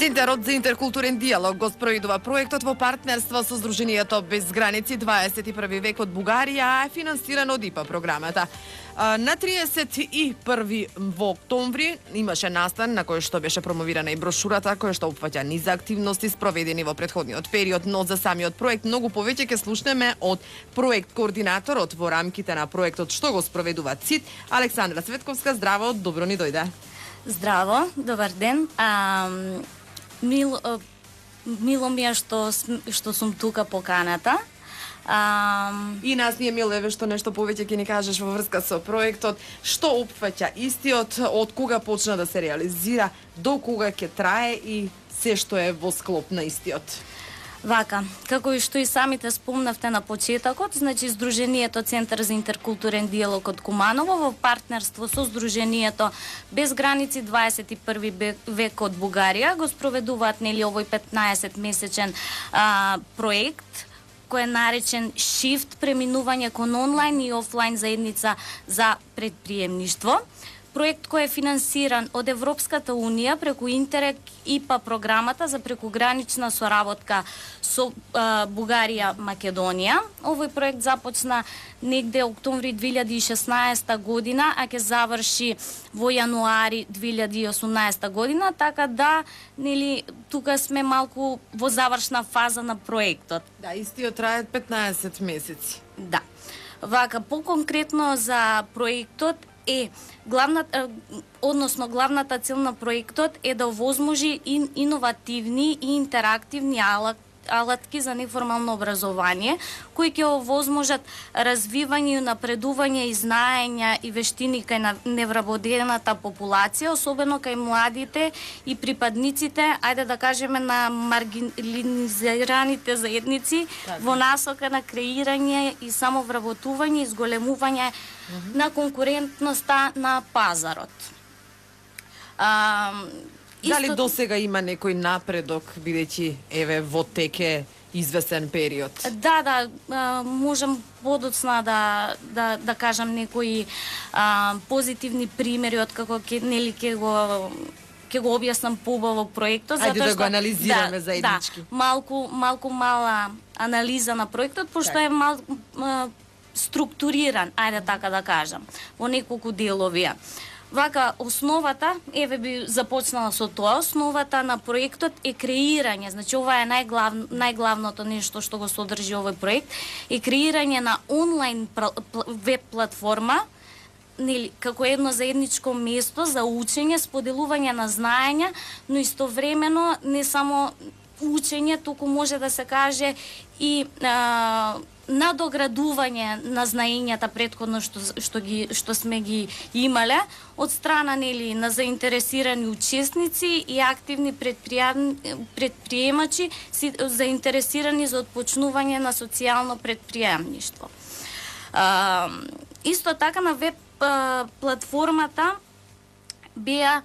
Центарот за интеркултурен диалог го спроведува проектот во партнерство со Сдруженијето Без граници 21 век од Бугарија, а е финансиран од ИПА програмата. На 31 во октомври имаше настан на кој што беше промовирана и брошурата која што опфаќа низ активности спроведени во претходниот период, но за самиот проект многу повеќе ќе слушнеме од проект координаторот во рамките на проектот што го спроведува ЦИД, Александра Цветковска. Здраво, добро ни дојде. Здраво, добар ден. Мило ми е што сум тука поканата. И нас ни е мило што нешто повеќе ќе ни кажеш во врска со проектот, што опфаќа истиот, од кога почна да се реализира, до кога ќе трае и се што е во склоп на истиот. Вака, како и што и самите спомнавте на почетокот, значи Сдруженијето Центар за интеркултурен диалог од Куманово во партнерство со Сдруженијето Без граници 21 век од Бугарија го спроведуваат овој 15-месечен проект кој е наречен Shift, преминување кон онлайн и офлайн заедница за предприемништво. Проект кој е финансиран од Европската Унија преку Интерек ИПА програмата за прекугранична соработка со Бугарија, Македонија. Овој проект започна негде октомври 2016 година, а ќе заврши во јануари 2018 година, така да тука сме малку во завршна фаза на проектот. Да, истиот трае 15 месеци. Да. Вака, по-конкретно за проектот главната цел на проектот е да овозможи иновативни и интерактивни алатки за неформално образование, кои ќе овозможат развивање и напредување и знаења и вештини кај невработената популација, особено кај младите и припадниците, ајде да кажеме, на маргинализираните заедници, во насока на креирање и самовработување и зголемување на конкурентноста на пазарот. Дали до сега има некој напредок, бидејќи еве во теке известен период? Да, можам подоцна да кажам некои позитивни примери од како ќе го објаснам побаво проектот. Ајде да го анализираме заеднички. Малку мала анализа на проектот, пошто е структуриран, ајде така да кажам, во неколку делови. Вака, основата, еве би започнала со тоа, основата на проектот е креирање, значи ова е најглавното нешто што го содржи овој проект, е креирање на онлайн веб платформа, како едно заедничко место за учење, споделување на знаења, но истовремено не само учење, туку може да се каже и надоградување на знаењата претходно што сме ги имале од страна на заинтересирани учесници и активни предприемачи заинтересирани за отпочнување на социјално предприемништво. Исто така на веб платформата беа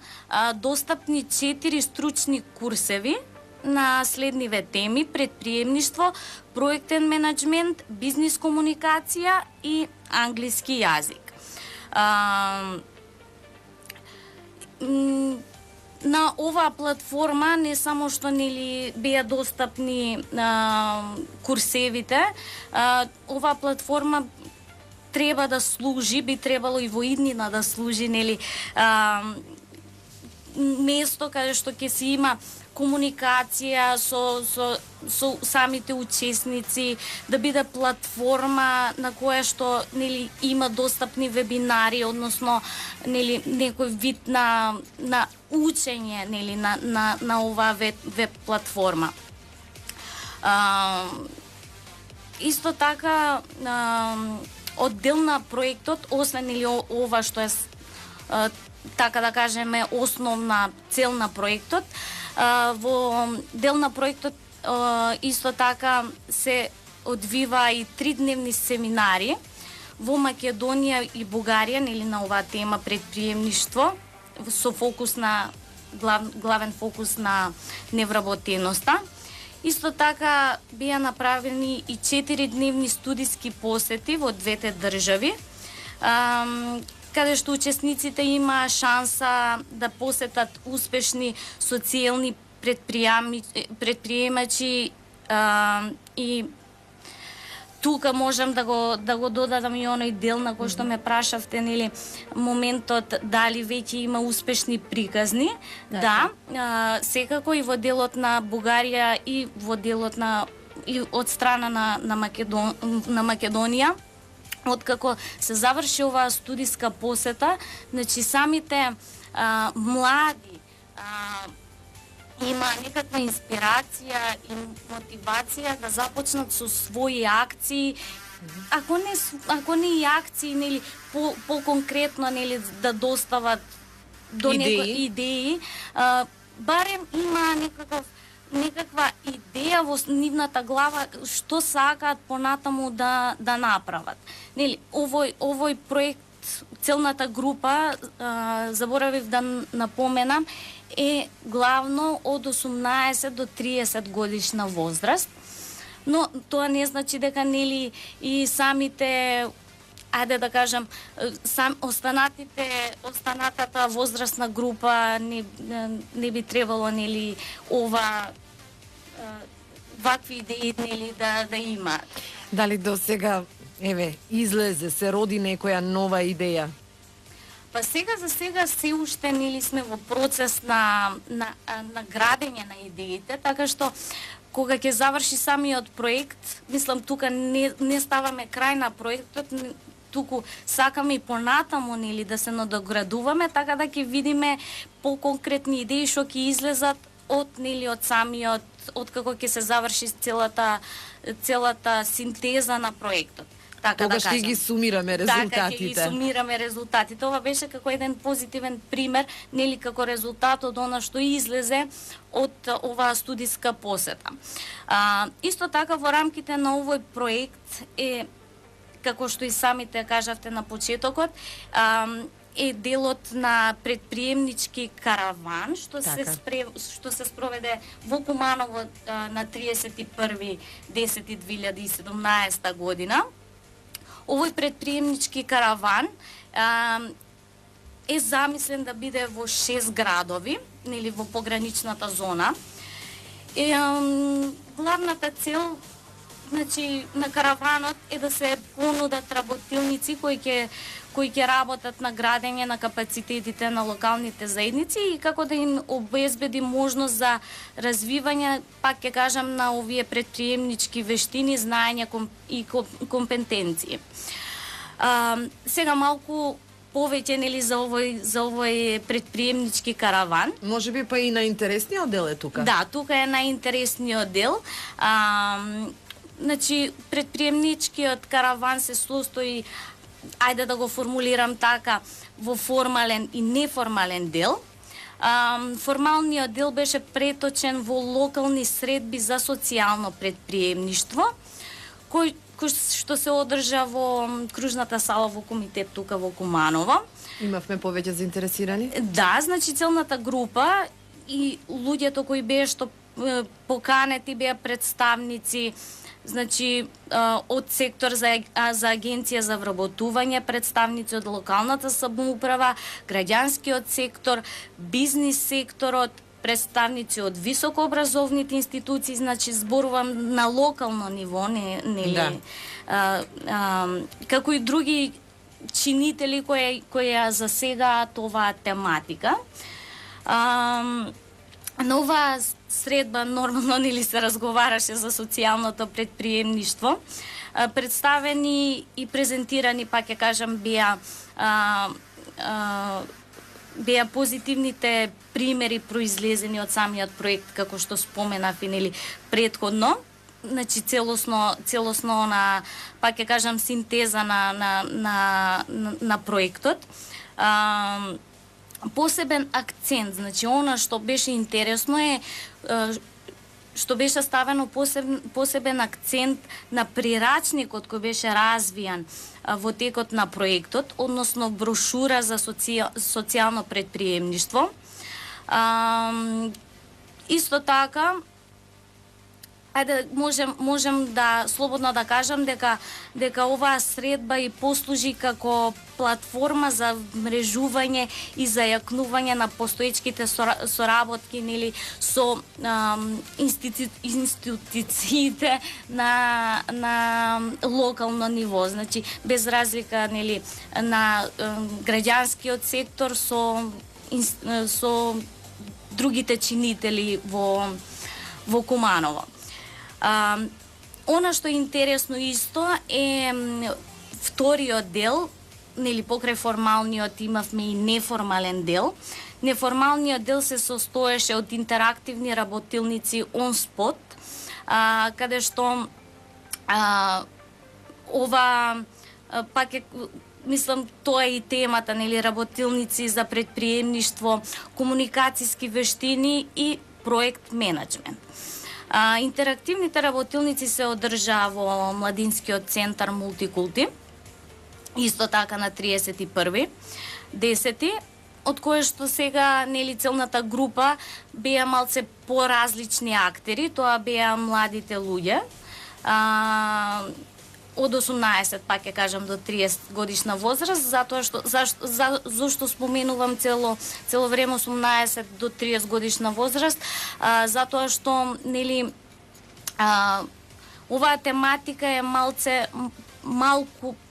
достапни 4 стручни курсеви на следниве теми: предприемништво, проектен менеджмент, бизнис комуникација и англиски јазик. На оваа платформа не само што беа достапни курсевите, оваа платформа треба да служи, би требало и во иднина да служи место каде што ќе се има комуникација со самите учесници, да биде платформа на која што има достапни вебинари, односно некој вид на учење на оваа веб платформа. Исто така оддел на проектот, освен ова што е така да кажеме основна цел на проектот, во дел на проектот исто така се одвива и 3-дневни семинари во Македонија и Бугарија на оваа тема предприемништво со фокус на главен фокус на невработеноста. Исто така беа направени и 4-дневни студиски посети во двете држави, каде што учесниците има шанса да посетат успешни социјални предприемачи и тука можам да го додадам и оној дел на кој што ме прашавте, нели, моментот дали веќе има успешни приказни. Да, секако и во делот на Бугарија и во делот и од страна на Македонија. Откако се заврши оваа студиска посета, значи самите млади има некаква инспирација и мотивација да започнат со своји акции, ако не и акции, нели, по-конкретно, нели, да достават до некои идеи, барем има некаква идеја во нивната глава што сакаат понатаму да направат. Нели, овој проект, целната група, заборавив да напоменам, е главно од 18 до 30 годишна возраст. Но тоа не значи дека, нели, и самите, ајде да кажам, останатата возрастна група не би требало, нели, вакви идеи, нели, да има. Дали до сега, излезе, се роди некоја нова идеја? Па сега за сега се уште, нели, сме во процес на градење на идеите, така што кога ќе заврши самиот проект, мислам тука не ставаме крај на проектот, туку сакаме и понатаму, нели, да се надоградуваме, така да ќе видиме по-конкретни идеи што ќе излезат од самиот, од како ќе се заврши целата синтеза на проектот. Тогаш ќе ги сумираме резултатите. Така, ќе ги сумираме резултатите. Ова беше како еден позитивен пример, нели, како резултат од она што излезе од оваа студиска посета. Исто така, во рамките на овој проект како што и самите кажавте на почетокот, е делот на предприемнички караван, што се спроведе во Куманово на 31.10.2017 година. Овој предприемнички караван е замислен да биде во 6 градови, нели, во пограничната зона. Главната цел, значи, на караванот е да се понудат работилници кои ќе работат на градење на капацитетите на локалните заедници и како да им обезбеди можност за развивање, пак ќе кажам, на овие предприемнички вештини, знаења и компетенции. Сега малку повеќе, нели, за овој предприемнички караван. Можеби па и најинтересниот дел е тука. Да, тука е најинтересниот дел. Значи, предприемничкиот караван се состои, ајде да го формулирам така, во формален и неформален дел. Формалниот дел беше преточен во локални средби за социјално предприемништво, кој што се одржа во кружната сала во комитет тука во Куманово. Имавме повеќе заинтересирани? Да, значи целната група и луѓето кои беа што поканети беа представници, значи од сектор за агенција за вработување, представници од локалната самоуправа, граѓанскиот сектор, бизнис секторот, представници од високообразовните институции, значи зборувам на локално ниво, нели, како и други чинители кои ја засегаат оваа тематика. На оваа средба нормално, нели, се разговараше за социјалното предприемништво. Представени и презентирани, пак ќе кажам, беа позитивните примери произлезени од самиот проект, како што споменав и, нели, претходно. Значи целосно на, пак ќе кажам, синтеза на проектот. Посебен акцент, значи она што беше интересно е што беше ставено посебен акцент на прирачникот кој беше развијан во текот на проектот, односно брошура за социјално предприемништво. Исто така, ајде можем да слободно да кажам дека оваа средба и послужи како платформа за мрежување и зајакнување на постоечките соработки нели со институциите на локално ниво, значи без разлика нели на граѓанскиот сектор со другите чинители во Куманово. Она што е интересно исто е вториот дел, нели покрај формалниот имавме и неформален дел. Неформалниот дел се состоеше од интерактивни работилници on spot, каде што ова пак е, мислам, тоа е и темата, нели, работилници за предприемништво, комуникацијски вештини и проект менеджмент. Интерактивните работилници се одржаа во Младинскиот центар Мултикулти, исто така на 31.10, од кое што сега нели целната група беа малце поразлични актери, тоа беа младите луѓе, од 18, пак ќе кажам, до 30 годишна возраст, затоа што зашто споменувам цело време 18 до 30 годишна возраст, затоа што нели оваа тематика е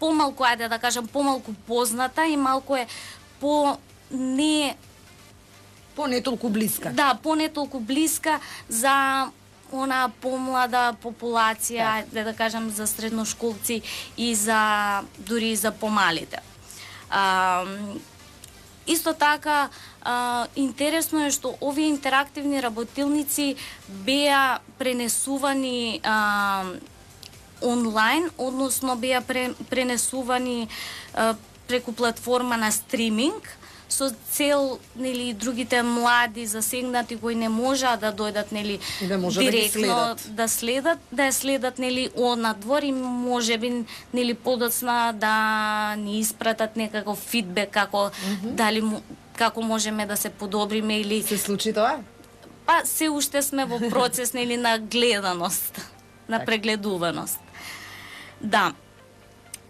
помалку, ајде да кажам, помалку позната и малку е по не толку блиска. Да, не толку блиска за она помлада популација, да кажам, за средношколци и за дури за помалите. Исто така, интересно е што овие интерактивни работилници беа пренесувани онлайн, односно беа пренесувани преку платформа на стриминг, со цел нели другите млади засегнати кои не можеа да дојдат нели директно да следат нели надвор и можеби нели подоцна да ни испратат некаков фидбек како дали како можеме да се подобриме или се случи тоа? Па се уште сме во процес нели на гледаност, на прегледуваност. Да.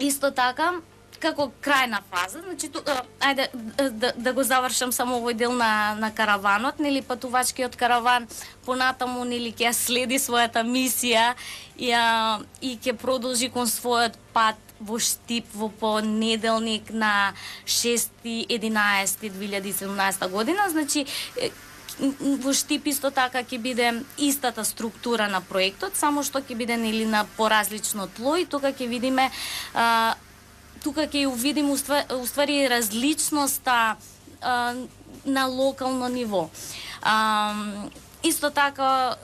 Исто така како крајна фаза, значи ајде да го завршам само овој дел на караванот, нели патувачкиот караван понатаму нели ќе следи својата мисија и ќе продолжи кон својот пат во Штип во понеделник на 6.11.2017 година, значи во Штип исто така ќе биде истата структура на проектот, само што ќе биде нели на поразлично тло и тука ќе видиме тука ќе увидим уствари различноста на локално ниво. Исто така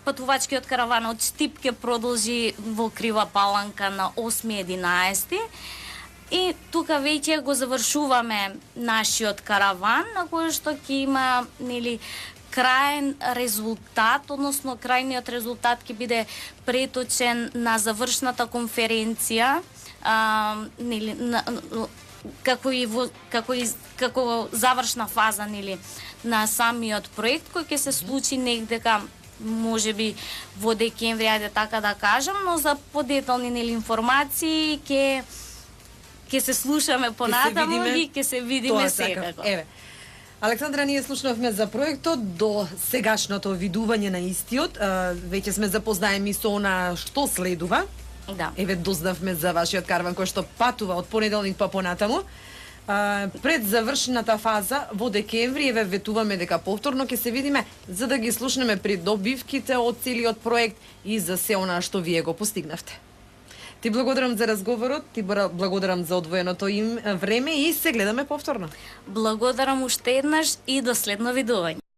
патувачкиот караван од Штип ќе продолжи во Крива Паланка на 8.11. И тука веќе го завршуваме нашиот караван, на кој што ќе има нели крајен резултат, односно крајниот резултат ќе биде преточен на завршната конференција, нели како завршна фаза нели на самиот проект кој ќе се случи негдека можеби во декември, ајде така да кажам, но за подетални нели информации ќе се слушаме понатаму и ќе се видиме секако. Еве. Александра, ние слушнавме за проектот до сегашното видување на истиот. Веќе сме запознаеми со она што следува. Да. Еве дознавме за вашиот карван кој што патува од понеделник па понатаму. Пред завршената фаза во декември, еве ветуваме дека повторно ќе се видиме за да ги слушнеме придобивките од целиот проект и за се она што вие го постигнавте. Ти благодарам за разговорот, ти благодарам за одвоеното им време и се гледаме повторно. Благодарам уште еднаш и до следно видување.